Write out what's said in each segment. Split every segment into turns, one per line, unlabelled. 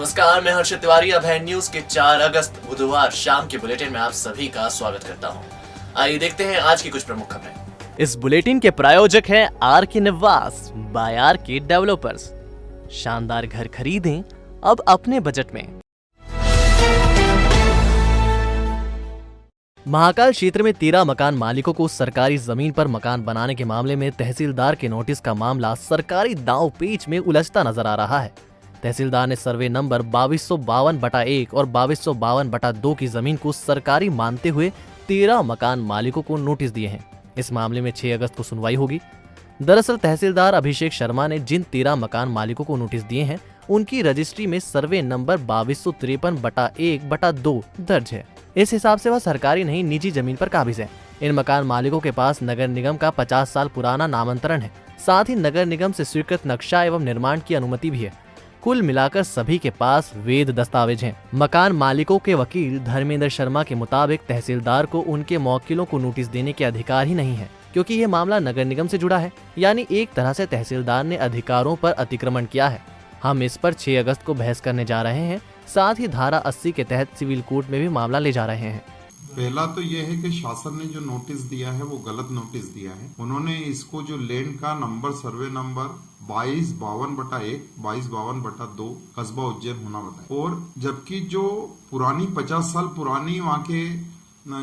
नमस्कार, मैं हर्षित तिवारी। अब है न्यूज के 4 अगस्त बुधवार शाम के बुलेटिन में आप सभी का स्वागत करता हूं। आइए देखते हैं आज की कुछ प्रमुख खबरें।
इस बुलेटिन के प्रायोजक हैं आर के निवास बाय आर के डेवलपर्स। शानदार घर खरीदें अब अपने बजट में। महाकाल क्षेत्र में 13 मकान मालिकों को सरकारी जमीन पर मकान बनाने के मामले में तहसीलदार के नोटिस का मामला सरकारी दांव पेच में उलझता नजर आ रहा है। तहसीलदार ने सर्वे नंबर 2252/1 और 2252/2 की जमीन को सरकारी मानते हुए 13 मकान मालिकों को नोटिस दिए हैं। इस मामले में 6 अगस्त को सुनवाई होगी। दरअसल तहसीलदार अभिषेक शर्मा ने जिन 13 मकान मालिकों को नोटिस दिए हैं उनकी रजिस्ट्री में सर्वे नंबर 2253/1/2 दर्ज है। इस हिसाब से वह सरकारी नहीं निजी जमीन पर काबिज है। इन मकान मालिकों के पास नगर निगम का 50 साल पुराना नामांतरण है। साथ ही नगर निगम से स्वीकृत नक्शा एवं निर्माण की अनुमति भी है। कुल मिलाकर सभी के पास वैध दस्तावेज हैं। मकान मालिकों के वकील धर्मेंद्र शर्मा के मुताबिक तहसीलदार को उनके मौकिलों को नोटिस देने के अधिकार ही नहीं है, क्योंकि ये मामला नगर निगम से जुड़ा है। यानी एक तरह से तहसीलदार ने अधिकारों पर अतिक्रमण किया है। हम इस पर 6 अगस्त को बहस करने जा रहे हैं। साथ ही धारा 80 के तहत सिविल कोर्ट में भी मामला ले जा रहे हैं।
पहला तो यह है कि शासन ने जो नोटिस दिया है वो गलत नोटिस दिया है। उन्होंने इसको जो लैंड का नंबर सर्वे नंबर 2252/1 2252/2 कस्बा उज्जैन होना बताया, और जबकि जो पुरानी 50 साल पुरानी वहाँ के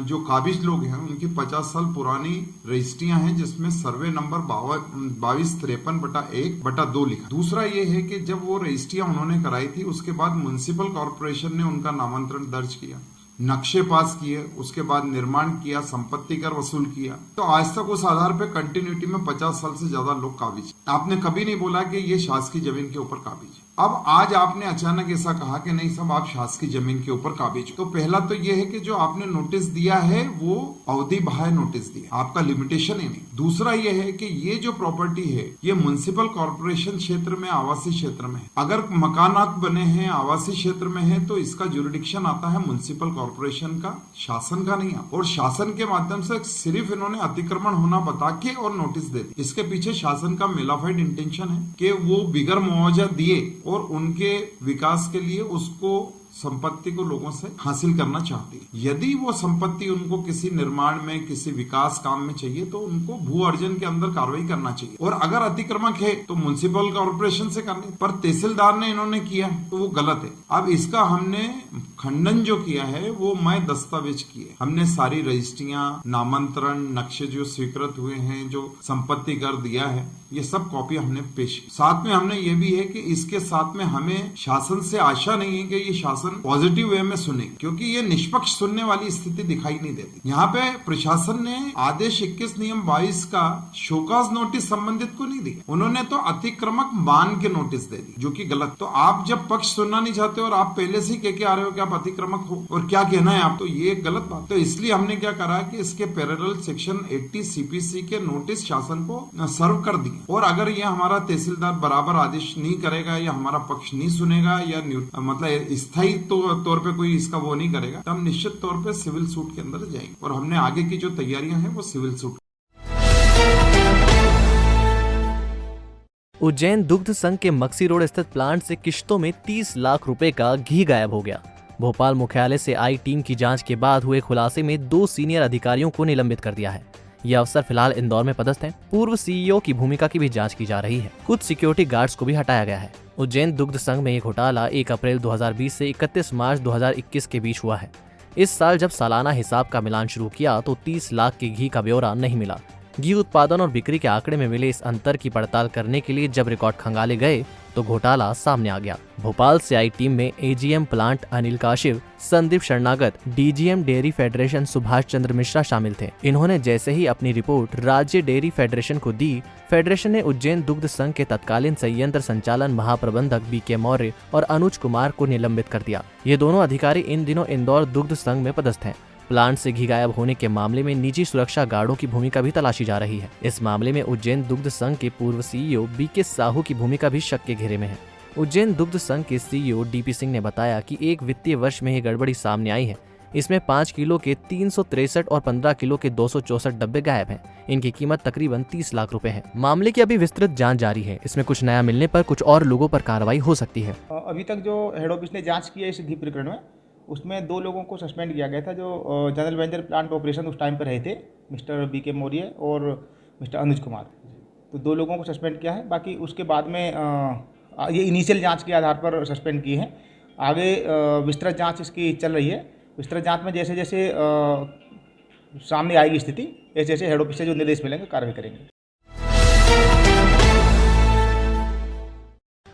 जो काबिज लोग हैं उनकी 50 साल पुरानी रजिस्ट्रियां हैं जिसमें सर्वे नंबर 2253/1/2 लिखा। दूसरा ये है कि जब वो रजिस्ट्रियां उन्होंने कराई थी उसके बाद म्युनिसिपल कॉर्पोरेशन ने उनका नामांतरण दर्ज किया, नक्शे पास किए, उसके बाद निर्माण किया, संपत्ति कर वसूल किया। तो आज तक उस आधार पे कंटिन्यूटी में 50 साल से ज्यादा लोग काबिज। आपने कभी नहीं बोला कि ये शासकीय जमीन के ऊपर काबिज। अब आज आपने अचानक ऐसा कहा कि नहीं सब आप शासकीय जमीन के ऊपर काबिज। तो पहला तो ये है कि जो आपने नोटिस दिया है वो अवधि बाह्य नोटिस दिया, आपका लिमिटेशन ही नहीं। दूसरा ये है कि ये जो प्रॉपर्टी है ये म्युनिसिपल कॉर्पोरेशन क्षेत्र में आवासीय क्षेत्र में है। अगर मकानात बने हैं आवासीय क्षेत्र में है तो इसका जुरिडिक्शन आता है म्युनिसिपल कॉर्पोरेशन का, शासन का नहीं। और शासन के माध्यम से सिर्फ इन्होंने अतिक्रमण होना बता के और नोटिस दे दी। इसके पीछे शासन का मेलाफाइड इंटेंशन है कि वो बिगर मुआवजा दिए और उनके विकास के लिए उसको संपत्ति को लोगों से हासिल करना चाहती है। यदि वो संपत्ति उनको किसी निर्माण में किसी विकास काम में चाहिए तो उनको भू अर्जन के अंदर कार्रवाई करना चाहिए, और अगर अतिक्रमक है तो म्युनिसिपल कॉर्पोरेशन से करनी। पर तहसीलदार ने इन्होंने किया तो वो गलत है। अब इसका हमने खंडन जो किया है वो मैं दस्तावेज किए। हमने सारी रजिस्ट्रियां, नामांतरण, नक्शे जो स्वीकृत हुए हैं, जो संपत्ति कर दिया है, ये सब कॉपी हमने पेश की। साथ में हमने ये भी है कि इसके साथ में हमें शासन से आशा नहीं है कि ये शासन पॉजिटिव वे में सुने, क्योंकि ये निष्पक्ष सुनने वाली स्थिति दिखाई नहीं देती। यहाँ पे प्रशासन ने आदेश 21 नियम 22 का शोकाज नोटिस संबंधित को नहीं दिया, उन्होंने तो अतिक्रमक मान के नोटिस दे दी, जो कि गलत। तो आप जब पक्ष सुनना नहीं चाहते और आप पहले से ही कह आ रहे हो कि आप अतिक्रमक हो और क्या कहना है आप, तो ये गलत बात। तो इसलिए हमने क्या करा कि इसके पैरेलल सेक्शन 80 सीपीसी के नोटिस शासन को सर्व कर दिए, और अगर ये हमारा तहसीलदार बराबर आदेश नहीं करेगा या हमारा पक्ष नहीं सुनेगा या मतलब स्थायी तौर पे कोई इसका वो नहीं करेगा तो हम निश्चित तौर पे सिविल सूट के अंदर जाएंगे। और हमने आगे की जो तैयारियां हैं वो सिविल सूट।
उज्जैन दुग्ध संघ के मक्सी रोड स्थित प्लांट से किश्तों में 30 लाख रुपए का घी गायब हो गया। भोपाल मुख्यालय से आई टीम की जांच के बाद हुए खुलासे में 2 सीनियर अधिकारियों को निलंबित कर दिया है। ये अफसर फिलहाल इंदौर में पदस्थ हैं। पूर्व सीईओ की भूमिका की भी जांच की जा रही है। कुछ सिक्योरिटी गार्ड्स को भी हटाया गया है। उज्जैन दुग्ध संघ में ये घोटाला 1 अप्रैल 2020 से 31 मार्च 2021 के बीच हुआ है। इस साल जब सालाना हिसाब का मिलान शुरू किया तो 30 लाख के घी का ब्यौरा नहीं मिला। घी उत्पादन और बिक्री के आंकड़े में मिले इस अंतर की पड़ताल करने के लिए जब रिकॉर्ड खंगाले गए तो घोटाला सामने आ गया। भोपाल से आई टीम में एजीएम प्लांट अनिल काशिव, संदीप शरणागत, DGM dairy federation Subhash Chandra Mishra शामिल थे। इन्होंने जैसे ही अपनी रिपोर्ट राज्य डेयरी फेडरेशन को दी, फेडरेशन ने उज्जैन दुग्ध संघ के तत्कालीन संयंत्र संचालन महाप्रबंधक बीके मौर्य और अनुज कुमार को निलंबित कर दिया। ये दोनों अधिकारी इन दिनों इंदौर दुग्ध संघ में पदस्थ हैं। प्लांट से घी गायब होने के मामले में निजी सुरक्षा गार्डों की भूमिका भी तलाशी जा रही है। इस मामले में उज्जैन दुग्ध संघ के पूर्व सीईओ बीके साहू की भूमिका भी शक के घेरे में है। उज्जैन दुग्ध संघ के सीईओ डीपी सिंह ने बताया कि एक वित्तीय वर्ष में ये गड़बड़ी सामने आई है। इसमें 5 किलो के 363 और 15 किलो के 264 डब्बे गायब हैं। इनकी कीमत तकरीबन 30 लाख रुपए है। मामले की अभी विस्तृत जांच जारी है। इसमें कुछ नया मिलने पर कुछ और लोगों पर कार्रवाई हो सकती है।
अभी तक जो हेड ऑफिस ने जांच की है इस घी प्रकरण में, उसमें 2 लोगों को सस्पेंड किया गया था जो जनरल मैनेजर प्लांट ऑपरेशन उस टाइम पर रहे थे, मिस्टर BK मौर्य और मिस्टर अनुज कुमार। तो 2 लोगों को सस्पेंड किया है। बाकी उसके बाद में ये इनिशियल जांच के आधार पर सस्पेंड किए हैं। आगे विस्तृत जांच इसकी चल रही है। विस्तृत जांच में जैसे जैसे सामने आएगी स्थिति, ऐसे जैसे हेड ऑफिस से जो निर्देश मिलेंगे कार्रवाई करेंगे।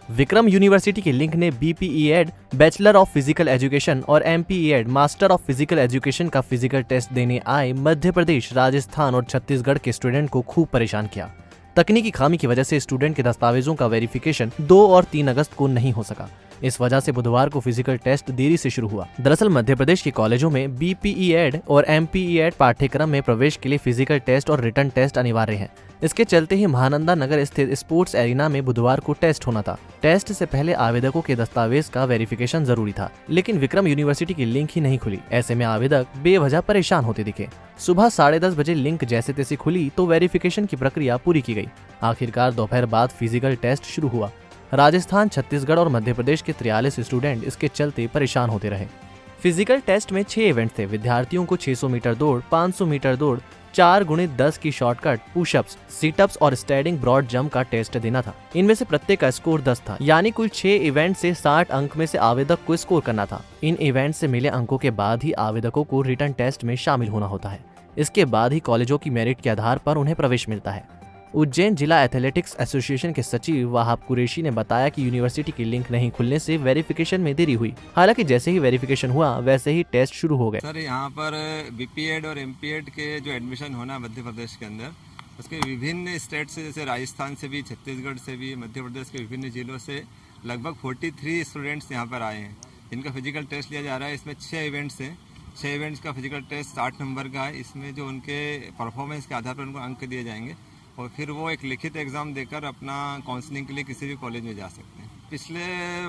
विक्रम यूनिवर्सिटी के लिंक ने BPE-ED bachelor of physical education और MPE-ED master of physical education का फिजिकल टेस्ट देने आए मध्य प्रदेश, राजस्थान और छत्तीसगढ़ के स्टूडेंट को खूब परेशान किया। तकनीकी खामी की वजह से स्टूडेंट के दस्तावेजों का वेरिफिकेशन 2 और 3 अगस्त को नहीं हो सका। इस वजह से बुधवार को फिजिकल टेस्ट देरी से शुरू हुआ। दरअसल मध्य प्रदेश के कॉलेजों में BPE-ED और MPE-ED पाठ्यक्रम में प्रवेश के लिए फिजिकल टेस्ट और रिटन टेस्ट अनिवार्य हैं। इसके चलते ही महानंदा नगर स्थित स्पोर्ट्स एरिना में बुधवार को टेस्ट होना था। टेस्ट से पहले आवेदकों के दस्तावेज का वेरिफिकेशन जरूरी था, लेकिन विक्रम यूनिवर्सिटी की लिंक ही नहीं खुली। ऐसे में आवेदक बेवजह परेशान होते दिखे। सुबह 10:30 बजे लिंक जैसे तैसे खुली तो वेरिफिकेशन की प्रक्रिया पूरी की गई। आखिरकार दोपहर बाद फिजिकल टेस्ट शुरू हुआ। राजस्थान, छत्तीसगढ़ और मध्य प्रदेश के 43 स्टूडेंट इसके चलते परेशान होते रहे। फिजिकल टेस्ट में 6 इवेंट थे। विद्यार्थियों को 600 मीटर दौड़, 500 मीटर दौड़, 4x10 की शॉर्टकट, पुशअप्स, सीटअप्स और स्टैंडिंग ब्रॉड जंप का टेस्ट देना था। इनमें से प्रत्येक का स्कोर 10 था, यानी कुल 6 इवेंट से 60 अंक में से आवेदक को स्कोर करना था। इन इवेंट से मिले अंकों के बाद ही आवेदकों को रिटन टेस्ट में शामिल होना होता है। इसके बाद ही कॉलेजों की मेरिट के आधार पर उन्हें प्रवेश मिलता है। उज्जैन जिला एथलेटिक्स एसोसिएशन के सचिव वहाब कुरैशी ने बताया कि यूनिवर्सिटी की लिंक नहीं खुलने से वेरिफिकेशन में देरी हुई। हालांकि जैसे ही वेरिफिकेशन हुआ वैसे ही टेस्ट शुरू हो गए।
सर, यहाँ पर BPE-ED और MPE-ED के जो एडमिशन होना है मध्य प्रदेश के अंदर, उसके विभिन्न स्टेट से, जैसे राजस्थान से भी, छत्तीसगढ़ से भी, मध्य प्रदेश के विभिन्न जिलों से लगभग 43 स्टूडेंट्स यहाँ पर आए हैं, जिनका फिजिकल टेस्ट लिया जा रहा है। इसमें 6 इवेंट्स हैं। 6 इवेंट्स का फिजिकल टेस्ट 60 नंबर का है। इसमें जो उनके परफॉर्मेंस के आधार पर उनको अंक दिए जाएंगे और फिर वो एक लिखित एग्ज़ाम देकर अपना काउंसलिंग के लिए किसी भी कॉलेज में जा सकते हैं। पिछले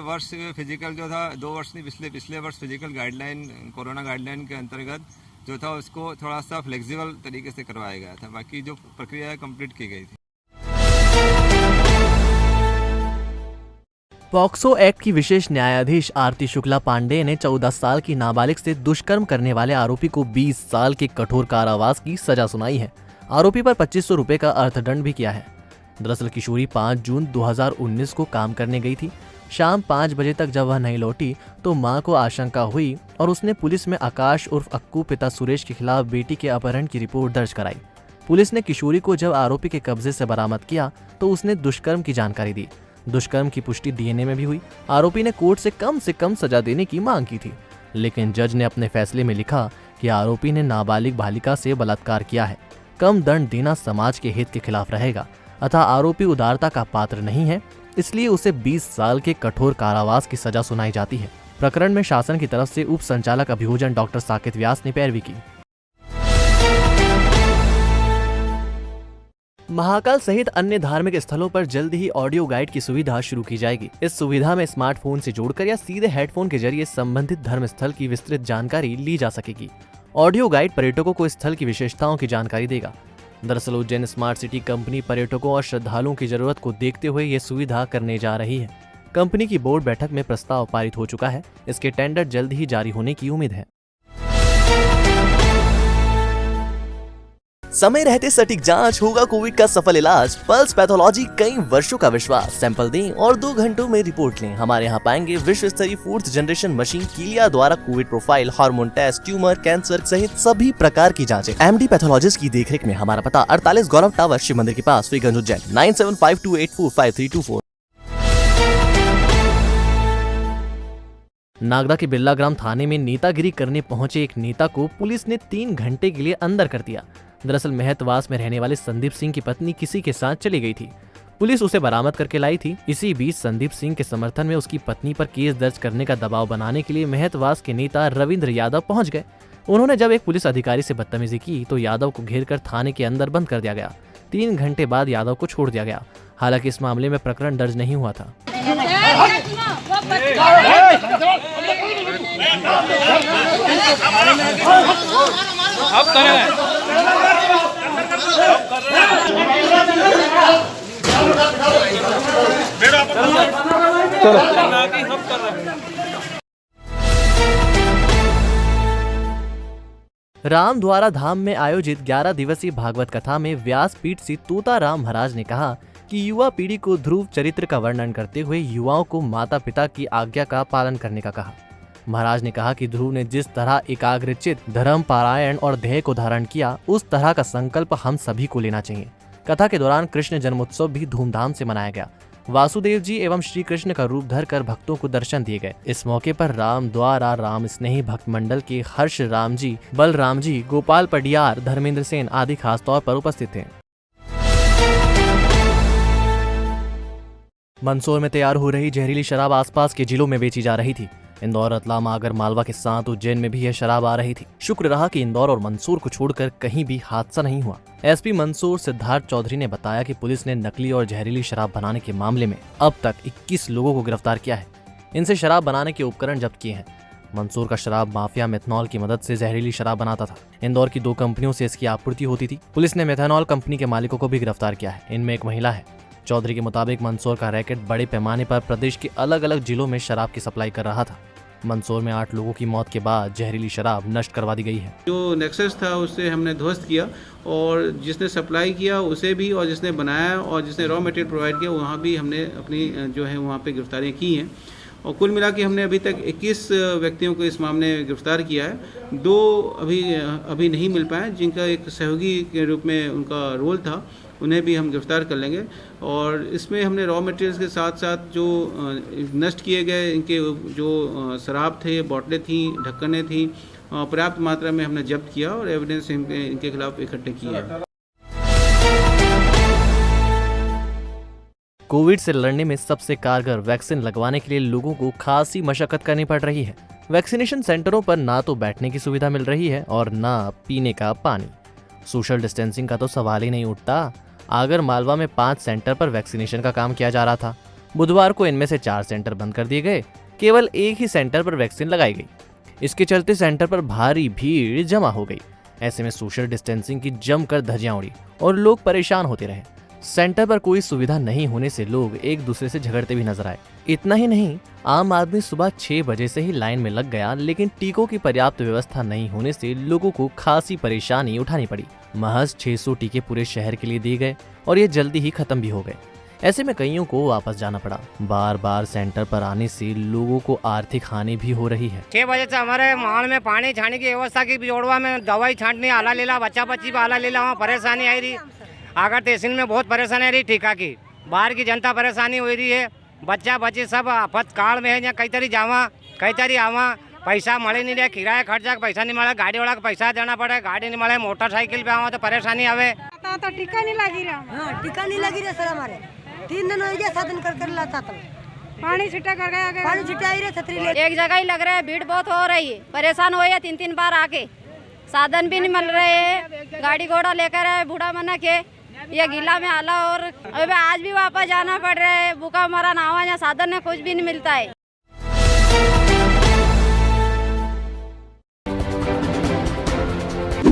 वर्ष फिजिकल जो था, 2 वर्ष नहीं, पिछले वर्ष फिजिकल गाइडलाइन, कोरोना गाइडलाइन के अंतर्गत जो था उसको थोड़ा सा फ्लेक्सिबल तरीके से करवाया गया था। बाकी जो प्रक्रिया है कंप्लीट की गई थी।
पॉक्सो एक्ट की विशेष न्यायाधीश आरती शुक्ला पांडेय ने 14 साल की नाबालिग से दुष्कर्म करने वाले आरोपी को 20 साल के कठोर कारावास की सजा सुनाई है। आरोपी पर 2500 रुपए का अर्थदंड भी किया है। दरअसल किशोरी 5 जून 2019 को काम करने गई थी। शाम 5 बजे तक जब वह नहीं लौटी तो मां को आशंका हुई और उसने पुलिस में आकाश उर्फ अक्कू पिता सुरेश के खिलाफ बेटी के अपहरण की रिपोर्ट दर्ज कराई। पुलिस ने किशोरी को जब आरोपी के कब्जे से बरामद किया तो उसने दुष्कर्म की जानकारी दी। दुष्कर्म की पुष्टि DNA में भी हुई। आरोपी ने कोर्ट से कम सजा देने की मांग की थी, लेकिन जज ने अपने फैसले में लिखा कि आरोपी ने नाबालिग बालिका से बलात्कार किया है। कम दंड देना समाज के हित के खिलाफ रहेगा, अतः आरोपी उदारता का पात्र नहीं है, इसलिए उसे 20 साल के कठोर कारावास की सजा सुनाई जाती है। प्रकरण में शासन की तरफ से उप संचालक अभियोजन डॉक्टर साकेत व्यास ने पैरवी की। महाकाल सहित अन्य धार्मिक स्थलों पर जल्द ही ऑडियो गाइड की सुविधा शुरू की जाएगी। इस सुविधा में स्मार्टफोन से जोड़कर या सीधे हेडफोन के जरिए संबंधित धर्म स्थल की विस्तृत जानकारी ली जा सकेगी। ऑडियो गाइड पर्यटकों को स्थल की विशेषताओं की जानकारी देगा। दरअसल उज्जैन स्मार्ट सिटी कंपनी पर्यटकों और श्रद्धालुओं की जरूरत को देखते हुए ये सुविधा करने जा रही है। कंपनी की बोर्ड बैठक में प्रस्ताव पारित हो चुका है। इसके टेंडर जल्द ही जारी होने की उम्मीद है। समय रहते सटीक जांच, होगा कोविड का सफल इलाज। पल्स पैथोलॉजी, कई वर्षों का विश्वास। सैंपल दें और 2 घंटों में रिपोर्ट लें। हमारे यहाँ पाएंगे विश्व स्तरीय 4th जनरेशन मशीन कीलिया द्वारा Covid profile, hormone test, tumour, cancer सहित सभी प्रकार की जांचें। MD पैथोलॉजिस्ट की देखरेख में। हमारा पता 48 गौरव टावर, शिव मंदिर के पास, फ्रीगंज, उज्जैन। 9752845324। नागदा के बिरला ग्राम थाने में नेतागिरी करने पहुंचे एक नेता को पुलिस ने 3 घंटे के लिए अंदर कर दिया। दरअसल महतवास में रहने वाले संदीप सिंह की पत्नी किसी के साथ चली गई थी। पुलिस उसे बरामद करके लाई थी। इसी बीच संदीप सिंह के समर्थन में उसकी पत्नी पर केस दर्ज करने का दबाव बनाने के लिए महतवास के नेता रविंद्र यादव पहुंच गए। उन्होंने जब एक पुलिस अधिकारी से बदतमीजी की तो यादव को घेर कर थाने के अंदर बंद कर दिया गया। 3 घंटे बाद यादव को छोड़ दिया गया। हालांकि इस मामले में प्रकरण दर्ज नहीं हुआ था। राम द्वारा धाम में आयोजित 11 दिवसीय भागवत कथा में व्यासपीठ से तोताराम महाराज ने कहा कि युवा पीढ़ी को ध्रुव चरित्र का वर्णन करते हुए युवाओं को माता पिता की आज्ञा का पालन करने का कहा। महाराज ने कहा कि ध्रुव ने जिस तरह एकाग्रचित धर्म पारायण और ध्येय को धारण किया, उस तरह का संकल्प हम सभी को लेना चाहिए। कथा के दौरान कृष्ण जन्मोत्सव भी धूमधाम से मनाया गया। वासुदेव जी एवं श्री कृष्ण का रूप धरकर भक्तों को दर्शन दिए गए। इस मौके पर राम द्वारा राम स्नेही भक्त मंडल के हर्ष राम जी, बलराम जी, गोपाल पडियार, धर्मेंद्र सेन आदि खास तौर पर उपस्थित थे। मंदसौर में तैयार हो रही जहरीली शराब आसपास के जिलों में बेची जा रही थी। इंदौर, रतलाम, आगर मालवा के साथ उज्जैन में भी यह शराब आ रही थी। शुक्र रहा कि इंदौर और मंदसौर को छोड़कर कहीं भी हादसा नहीं हुआ। एसपी मंदसौर सिद्धार्थ चौधरी ने बताया कि पुलिस ने नकली और जहरीली शराब बनाने के मामले में अब तक 21 लोगों को गिरफ्तार किया है। इनसे शराब बनाने के उपकरण जब्त किए हैं। मंदसौर का शराब माफिया मेथनॉल की मदद से जहरीली शराब बनाता था। इंदौर की 2 कंपनियों से इसकी आपूर्ति होती थी। पुलिस ने मेथनॉल कंपनी के मालिकों को भी गिरफ्तार किया है। इनमें एक महिला है। चौधरी के मुताबिक मंदसौर का रैकेट बड़े पैमाने पर प्रदेश के अलग अलग जिलों में शराब की सप्लाई कर रहा था। मंदसौर में 8 लोगों की मौत के बाद जहरीली शराब नष्ट करवा दी गई है।
जो नेक्सस था उससे हमने ध्वस्त किया और जिसने सप्लाई किया उसे भी, और जिसने बनाया और जिसने रॉ मटेरियल प्रोवाइड किया वहाँ भी हमने अपनी जो है वहाँ पे गिरफ्तारियाँ की हैं। और कुल मिला के हमने अभी तक 21 व्यक्तियों को इस मामले में गिरफ्तार किया है। 2 अभी नहीं मिल पाए, जिनका एक सहयोगी के रूप में उनका रोल था, उन्हें भी हम गिरफ्तार कर लेंगे। और इसमें हमने रॉ मटेरियल्स के साथ साथ जो नष्ट किए गए इनके जो शराब थे, बोतलें थी, ढक्कनें थी, पर्याप्त मात्रा में हमने जब्त किया और एविडेंस इनके खिलाफ इकट्ठे किए हैं।
कोविड से लड़ने में सबसे कारगर वैक्सीन लगवाने के लिए लोगों को खासी मशक्कत करनी पड़ रही है। वैक्सीनेशन सेंटरों पर ना तो बैठने की सुविधा मिल रही है और ना पीने का पानी। सोशल डिस्टेंसिंग का तो सवाल ही नहीं उठता। आगर मालवा में 5 सेंटर पर वैक्सीनेशन का काम किया जा रहा था। बुधवार को इनमें से 4 सेंटर बंद कर दिए गए। केवल एक ही सेंटर पर वैक्सीन लगाई गई। इसके चलते सेंटर पर भारी भीड़ जमा हो गई। ऐसे में सोशल डिस्टेंसिंग की जमकर धज्जियां उड़ी और लोग परेशान होते रहे। सेंटर पर कोई सुविधा नहीं होने से लोग एक दूसरे से झगड़ते भी नजर आए। इतना ही नहीं, आम आदमी सुबह 6 बजे से ही लाइन में लग गया, लेकिन टीकों की पर्याप्त व्यवस्था नहीं होने से लोगों को खासी परेशानी उठानी पड़ी। महज 600 टीके पूरे शहर के लिए दिए गए और ये जल्दी ही खत्म भी हो गए। ऐसे में कईयों को वापस जाना पड़ा। बार बार सेंटर पर आने से लोगों को आर्थिक हानि भी हो रही है।
6 बजे से हमारे माहौल में पानी छाने की व्यवस्था की जोड़वा में दवाई छांटने आला लेला, बच्चा बच्ची आला लेला, वहाँ परेशानी आई रही। आगर तहसील में बहुत परेशानी आ रही टीका की। बाहर की जनता परेशानी हो रही है। बच्चा बच्ची सब आफत काल में है। कई तरी जावा, कई तरी आवा, पैसा मळे नहीं रहे, किराया खर्चा का पैसा नहीं मिला, गाड़ी वाला का पैसा देना पड़े, गाड़ी नहीं मिले, मोटरसाइकिल पे आवा तो परेशानी आवे।
तो टीका नहीं लगी रहा। हाँ, टीका नहीं लगी रहा सर। हमारे 3 दिन हो गया, 7 दिन कर लाता था। पानी छिटा कर गया, पानी छिटा ही रहे, छतरी ले।
एक जगह ही लग रहा है, भीड़ बहुत हो रही है, परेशान हो या 3-3 बार आके। साधन भी नहीं मिल रहे हैं, गाड़ी घोड़ा लेकर आए, बूढ़ा मना के ये गीला में आला। और अबे आज भी वापस जाना पड़ रहा है। भूखा मरा नावा या साधन में कुछ भी नहीं मिलता है।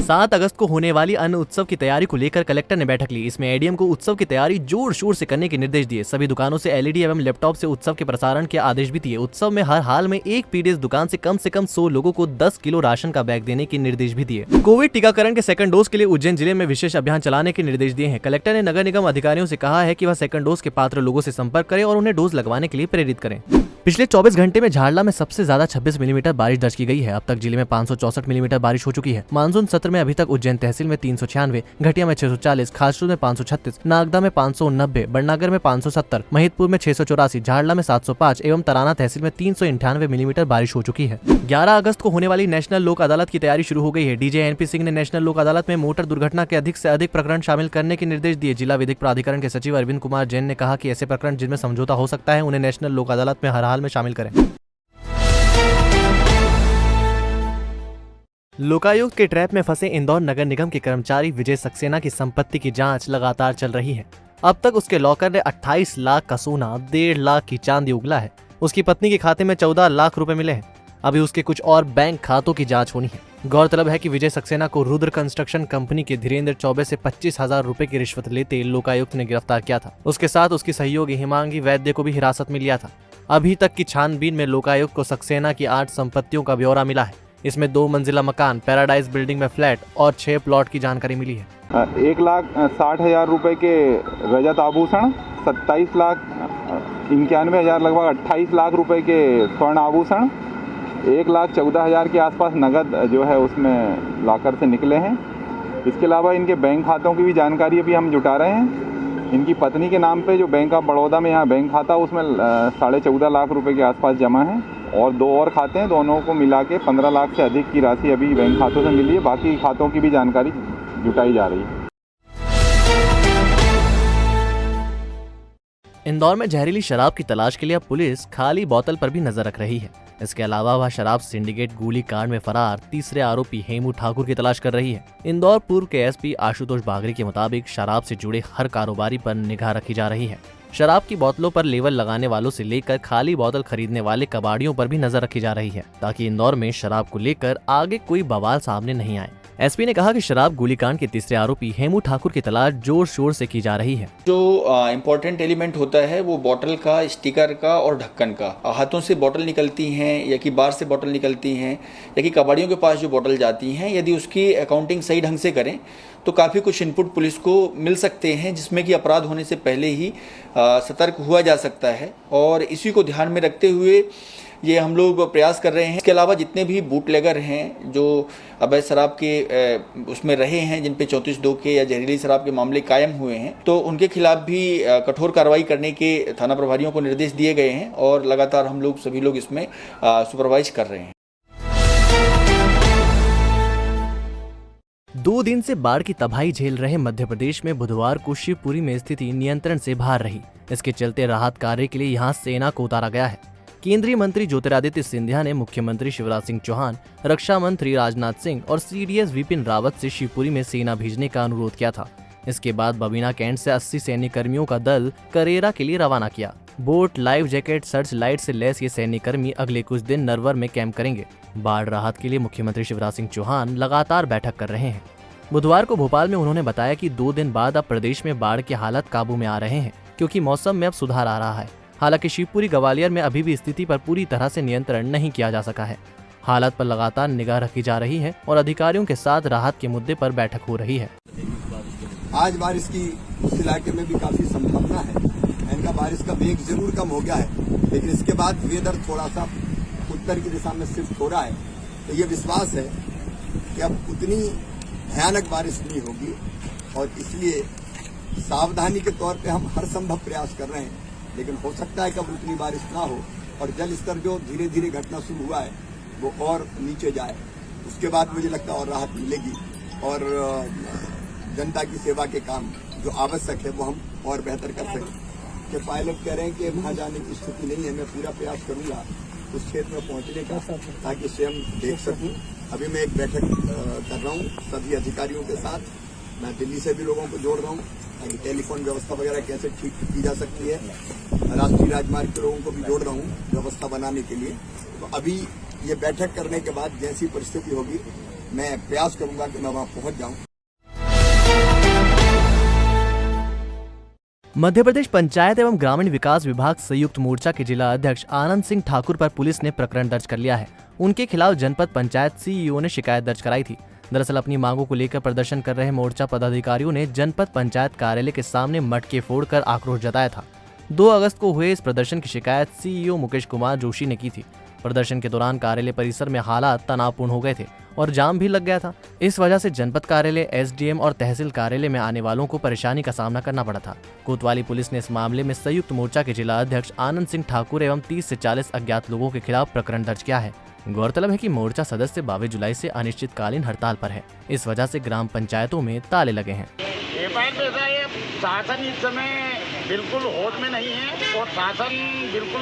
7 अगस्त को होने वाली अन्न उत्सव की तैयारी को लेकर कलेक्टर ने बैठक ली। इसमें एडीएम को उत्सव की तैयारी जोर शोर से करने के निर्देश दिए। सभी दुकानों से एलईडी एवं लैपटॉप से उत्सव के प्रसारण के आदेश भी दिए। उत्सव में हर हाल में एक पीडीएस दुकान से कम 100 लोगों को 10 किलो राशन का बैग देने के निर्देश भी दिए। कोविड टीकाकरण के सेकंड डोज के लिए उज्जैन जिले में विशेष अभियान चलाने के निर्देश दिए हैं। कलेक्टर ने नगर निगम अधिकारियों से कहा है कि वह सेकंड डोज के पात्र लोगों से संपर्क करें और उन्हें डोज लगवाने के लिए प्रेरित करें। पिछले 24 घंटे में झारला में सबसे ज्यादा 26 मिलीमीटर बारिश दर्ज की गई है। अब तक जिले में 564 मिलीमीटर बारिश हो चुकी है। मानसून सत्र में अभी तक उज्जैन तहसील में 396, घटिया में 640, खासपुर में 536, नागदा में 590, बड़नागर में 570, महिदपुर में 684, झारला में 705 एवं तराना तहसील में 398 मिलीमीटर बारिश हो चुकी है। 11 अगस्त को होने वाली नेशनल लोक अदालत की तैयारी शुरू हो गई है। डीजे एनपी सिंह ने नेशनल लोक अदालत में मोटर दुर्घटना के अधिक से अधिक प्रकरण शामिल करने के निर्देश दिए। जिला विधिक प्राधिकरण के सचिव अरविंद कुमार जैन ने कहा कि ऐसे प्रकरण जिनमें समझौता हो सकता है उन्हें नेशनल लोक अदालत में हर हाल में शामिल करें। लोकायुक्त के ट्रैप में फंसे इंदौर नगर निगम के कर्मचारी विजय सक्सेना की संपत्ति की जांच लगातार चल रही है। अब तक उसके लॉकर ने 28 लाख का सोना, 1.5 लाख की चांदी उगला है। उसकी पत्नी के खाते में 14 लाख रुपए मिले हैं। अभी उसके कुछ और बैंक खातों की जांच होनी है। गौरतलब है कि विजय सक्सेना को रुद्र कंस्ट्रक्शन कंपनी के धीरेन्द्र चौबे से 25,000 रुपए की रिश्वत लेते लोकायुक्त ने गिरफ्तार किया था। उसके साथ उसकी सहयोगी हिमांगी वैद्य को भी हिरासत में लिया था। अभी तक की छानबीन में लोकायुक्त को सक्सेना की 8 संपत्तियों का ब्यौरा मिला है। इसमें 2 मंजिला मकान, पैराडाइज बिल्डिंग में फ्लैट और 6 प्लॉट की जानकारी मिली है।
1,60,000 रुपए के रजत आभूषण, 27,91,000 लगभग 28 लाख रुपए के स्वर्ण आभूषण, 1,14,000 के आसपास नगद जो है उसमें लॉकर से निकले हैं। इसके अलावा इनके बैंक खातों की भी जानकारी अभी हम जुटा रहे हैं। इनकी पत्नी के नाम पे जो बैंक ऑफ बड़ौदा में यहाँ बैंक खाता उसमें 14.5 लाख रुपए के आसपास जमा है और 2 और खाते हैं, दोनों को मिला के 15 लाख से अधिक की राशि अभी बैंक खातों से मिली है। बाकी खातों की भी जानकारी जुटाई जा रही है।
इंदौर में जहरीली शराब की तलाश के लिए अब पुलिस खाली बोतल पर भी नजर रख रही है। इसके अलावा वह शराब सिंडिकेट गोली कांड में फरार तीसरे आरोपी हेमू ठाकुर की तलाश कर रही है। इंदौर पूर्व के एसपी आशुतोष बागरी के मुताबिक शराब से जुड़े हर कारोबारी पर निगाह रखी जा रही है। शराब की बोतलों पर लेबल लगाने वालों से लेकर खाली बोतल खरीदने वाले कबाड़ियों पर भी नजर रखी जा रही है, ताकि इंदौर में शराब को लेकर आगे कोई बवाल सामने नहीं आए। एसपी ने कहा कि शराब गोलीकांड के तीसरे आरोपी हेमू ठाकुर की तलाश जोर शोर से की जा रही है।
जो इम्पोर्टेंट एलिमेंट होता है वो बोतल का, स्टिकर का और ढक्कन का। हाथों से बोतल निकलती हैं या कि बाहर से बोतल निकलती हैं या कि कबाड़ियों के पास जो बोतल जाती हैं, यदि उसकी अकाउंटिंग सही ढंग से करें तो काफ़ी कुछ इनपुट पुलिस को मिल सकते हैं, जिसमें कि अपराध होने से पहले ही सतर्क हुआ जा सकता है। और इसी को ध्यान में रखते हुए ये हम लोग प्रयास कर रहे हैं। इसके अलावा जितने भी बूटलेगर हैं जो अवैध शराब के उसमें रहे हैं, जिन पे 34(2) के या जहरीली शराब के मामले कायम हुए हैं, तो उनके खिलाफ भी कठोर कार्रवाई करने के थाना प्रभारियों को निर्देश दिए गए हैं और लगातार हम लोग सभी लोग इसमें सुपरवाइज कर रहे हैं।
2 दिन से बाढ़ की तबाही झेल रहे मध्य प्रदेश में बुधवार को शिवपुरी में स्थिति नियंत्रण से बाहर रही। इसके चलते राहत कार्य के लिए यहां सेना को उतारा गया है। केंद्रीय मंत्री ज्योतिरादित्य सिंधिया ने मुख्यमंत्री शिवराज सिंह चौहान, रक्षा मंत्री राजनाथ सिंह और सीडीएस विपिन रावत से शिवपुरी में सेना भेजने का अनुरोध किया था। इसके बाद बबीना कैंट से 80 सैन्य कर्मियों का दल करेरा के लिए रवाना किया। Boat, life jacket, search light से लैस ये सैन्य कर्मी अगले कुछ दिन नरवर में कैंप करेंगे। बाढ़ राहत के लिए मुख्यमंत्री शिवराज सिंह चौहान लगातार बैठक कर रहे हैं। बुधवार को भोपाल में उन्होंने बताया कि 2 दिन बाद अब प्रदेश में बाढ़ के हालात काबू में आ रहे हैं, क्योंकि मौसम में अब सुधार आ रहा है। हालांकि शिवपुरी ग्वालियर में अभी भी स्थिति पर पूरी तरह से नियंत्रण नहीं किया जा सका है। हालात पर लगातार निगाह रखी जा रही है और अधिकारियों के साथ राहत के मुद्दे पर बैठक हो रही है।
आज बारिश की उस इलाके में भी काफी संभावना है। इनका बारिश का वेग जरूर कम हो गया है, लेकिन इसके बाद वेदर थोड़ा सा उत्तर की दिशा में शिफ्ट हो रहा है, तो ये विश्वास है कि अब उतनी भयानक बारिश नहीं होगी और इसलिए सावधानी के तौर पे हम हर संभव प्रयास कर रहे हैं। लेकिन हो सकता है कि अब उतनी बारिश ना हो और जल स्तर जो धीरे धीरे घटना शुरू हुआ है वो और नीचे जाए। उसके बाद मुझे लगता है और राहत मिलेगी और जनता की सेवा के काम जो आवश्यक है वो हम और बेहतर कर सकें। कि पायलट कह रहे हैं कि वहाँ जाने की स्थिति नहीं है, मैं पूरा प्रयास करूंगा उस क्षेत्र में पहुंचने का, ताकि स्वयं देख सकूं। अभी मैं एक बैठक कर रहा हूं सभी अधिकारियों के साथ। मैं दिल्ली से भी लोगों को जोड़ रहा हूं ताकि टेलीफोन व्यवस्था वगैरह कैसे ठीक की जा सकती है। राष्ट्रीय राजमार्ग के लोगों को भी जोड़ रहा हूं व्यवस्था बनाने के लिए। तो अभी ये बैठक करने के बाद जैसी परिस्थिति होगी मैं प्रयास करूंगा कि मैं वहां पहुंच जाऊं।
मध्य प्रदेश पंचायत एवं ग्रामीण विकास विभाग संयुक्त मोर्चा के जिला अध्यक्ष आनंद सिंह ठाकुर पर पुलिस ने प्रकरण दर्ज कर लिया है। उनके खिलाफ जनपद पंचायत सीईओ ने शिकायत दर्ज कराई थी। दरअसल अपनी मांगों को लेकर प्रदर्शन कर रहे मोर्चा पदाधिकारियों ने जनपद पंचायत कार्यालय के सामने मटके फोड़कर आक्रोश जताया था। 2 अगस्त को हुए इस प्रदर्शन की शिकायत सीईओ मुकेश कुमार जोशी ने की थी। प्रदर्शन के दौरान कार्यालय परिसर में हालात तनावपूर्ण हो गए थे और जाम भी लग गया था। इस वजह से जनपद कार्यालय, एसडीएम और तहसील कार्यालय में आने वालों को परेशानी का सामना करना पड़ा था। कोतवाली पुलिस ने इस मामले में संयुक्त मोर्चा के जिला अध्यक्ष आनंद सिंह ठाकुर एवं 30 से 40 अज्ञात लोगों के खिलाफ प्रकरण दर्ज किया है। गौरतलब है कि मोर्चा सदस्य 22 जुलाई से अनिश्चितकालीन हड़ताल पर है। इस वजह से ग्राम पंचायतों में ताले लगे हैं।
शासन इस समय बिल्कुल होश में नहीं है और शासन बिल्कुल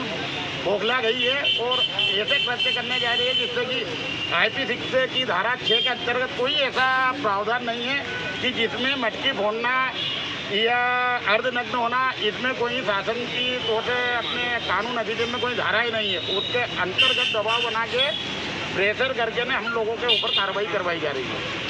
बौखला गई है और ऐसे कृत्य करने जा रही है जिससे कि IP6 की धारा 6 के अंतर्गत कोई ऐसा प्रावधान नहीं है कि जिसमें मटकी फोड़ना या अर्धनग्न होना, इसमें कोई शासन की तौर से अपने कानून अधिनियम में कोई धारा ही नहीं है। उसके अंतर्गत दबाव बना के प्रेशर करके ने हम लोगों के ऊपर कार्रवाई करवाई जा रही है।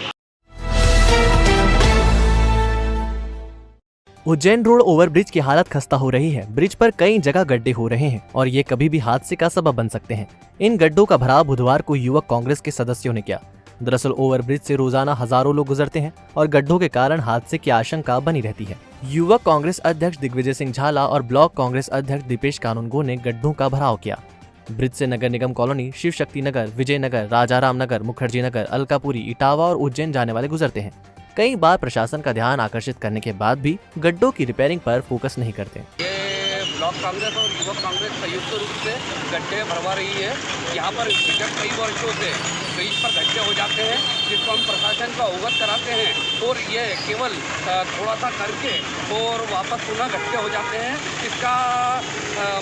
उज्जैन रोड ओवरब्रिज की हालत खस्ता हो रही है। ब्रिज पर कई जगह गड्ढे हो रहे हैं और ये कभी भी हादसे का सबब बन सकते हैं। इन गड्ढों का भराव बुधवार को युवक कांग्रेस के सदस्यों ने किया। दरअसल ओवरब्रिज से रोजाना हजारों लोग गुजरते हैं और गड्ढों के कारण हादसे की आशंका बनी रहती है। युवक कांग्रेस अध्यक्ष दिग्विजय सिंह झाला और ब्लॉक कांग्रेस अध्यक्ष दीपेश कानूनगो ने गड्ढों का भराव किया। ब्रिज से नगर निगम कॉलोनी, शिव शक्ति नगर, विजयनगर, राजाराम नगर, मुखर्जी नगर, अलकापुरी, इटावा और उज्जैन जाने वाले गुजरते हैं। कई बार प्रशासन का ध्यान आकर्षित करने के बाद भी गड्ढों की रिपेयरिंग पर फोकस नहीं करते।
ब्लॉक कांग्रेस और युवक कांग्रेस संयुक्त रूप से गड्ढे भरवा रही है। यहाँ पर विगत कई वर्षों से ब्रिज पर गड्ढे हो जाते हैं, जिसको हम प्रशासन को अवगत कराते हैं और ये केवल थोड़ा सा करके और वापस पुनः गड्ढे हो जाते हैं। इसका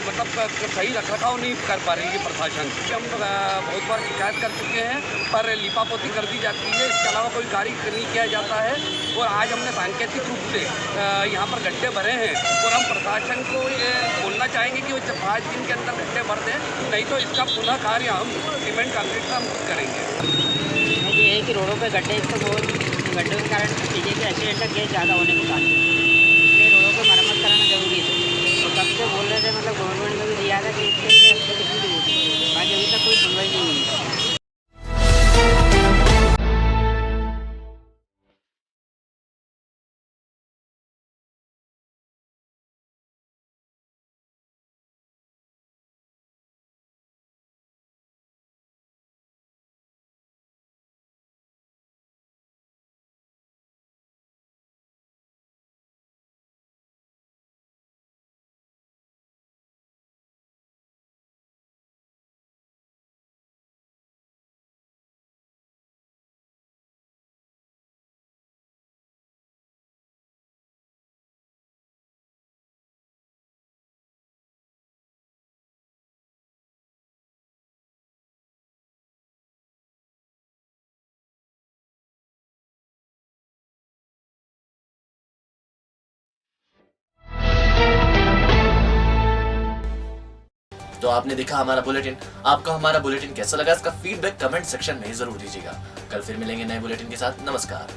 मतलब सही रखरखाव नहीं कर पा रही है प्रशासन। हम बहुत बार शिकायत कर चुके हैं पर लिपापोती कर दी जाती है, इसके अलावा कोई कार्य नहीं किया जाता है। और आज हमने सांकेतिक रूप से यहाँ पर गड्ढे भरे हैं और हम प्रशासन को ये बोलना चाहेंगे कि वो 5 दिन के अंदर गड्ढे भर दें, नहीं तो इसका पुनः कार्य हम सीमेंट कंक्रीट का हम करेंगे।
ये है कि रोडों पे गड्ढे, इसको बहुत गड्ढों के कारण चीज़ें के एक्सीडेंट का केस ज़्यादा होने के कारण, इसलिए रोडों को मरम्मत कराना जरूरी है। तो कब से बोल रहे थे, मतलब गवर्नमेंट में भी दिया था कि इसके लिए एप्लीकेशन दी, बाकी अभी तक कोई सुनवाई नहीं हुई।
तो आपने देखा हमारा बुलेटिन। आपको हमारा बुलेटिन कैसा लगा, इसका फीडबैक कमेंट सेक्शन में जरूर दीजिएगा। कल फिर मिलेंगे नए बुलेटिन के साथ। नमस्कार।